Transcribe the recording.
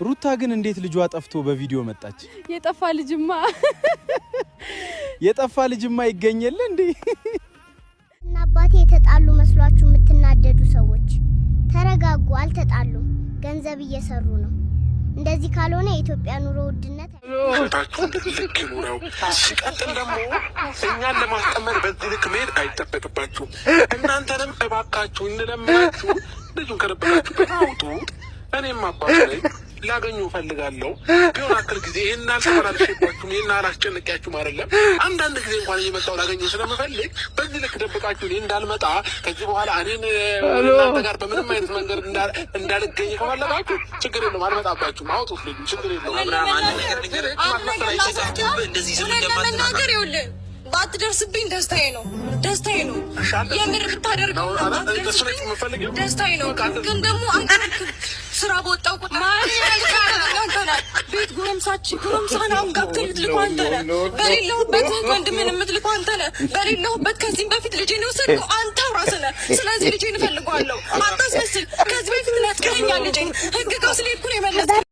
ሩታ ግን እንዴት ልጇ ጠፍቶ በቪዲዮ መጣች? የጠፋ ልጅማ ይገኛል እንዴ? እና አባቴ የተጣሉ መስሏችሁ የምትናደዱ ሰዎች ተረጋጉ። አልተጣሉም፣ ገንዘብ እየሰሩ ነው። እንደዚህ ካልሆነ የኢትዮጵያ ኑሮ ውድነት ታችሁ ልክ ነው። ሲቀጥል ደግሞ እኛን ለማስጠመድ በዚህ ልክ መሄድ አይጠበቅባችሁም። እናንተንም እባካችሁ እንለምናችሁ ልጁን ከነበራችሁበት አውጡት። እኔም አባቱ ነኝ፣ ላገኘው እፈልጋለሁ። ቢሆን አክል ጊዜ ይሄን አልተመላለሽባችሁም፣ ይሄን አላስጨንቂያችሁም አይደለም። አንዳንድ ጊዜ እንኳን እየመጣሁ ላገኘው ስለምፈልግ በዚህ ልክ ደብቃችሁ እኔ እንዳልመጣ ከዚህ በኋላ እኔን እናንተ ጋር በምንም አይነት መንገድ እንዳልገኝ ከፈለጋችሁ ችግር የለውም፣ አልመጣባችሁም። አውጡት ልጁ፣ ችግር የለውም። ባትደርስብኝ ደስታዬ ነው። የምር ብታደርገው ደስታዬ ነው። ግን ደግሞ አንተ ስራ በወጣው ቁጥር ቤት ጎረምሳን አንጋብተህ የምትልከው አንተ ነህ። በሌለሁበት ወንድምን የምትልከው አንተ ነህ። በሌለሁበት ከዚህም በፊት ልጄን የወሰድከው አንተው ራስህ ነህ። ስለዚህ ልጄን እፈልገዋለሁ። አታስመስል። ከዚህ በፊት ነጥቀኸኛል ልጄን። ህግ ጋር ስለሄድኩ ነው የመለስኩት።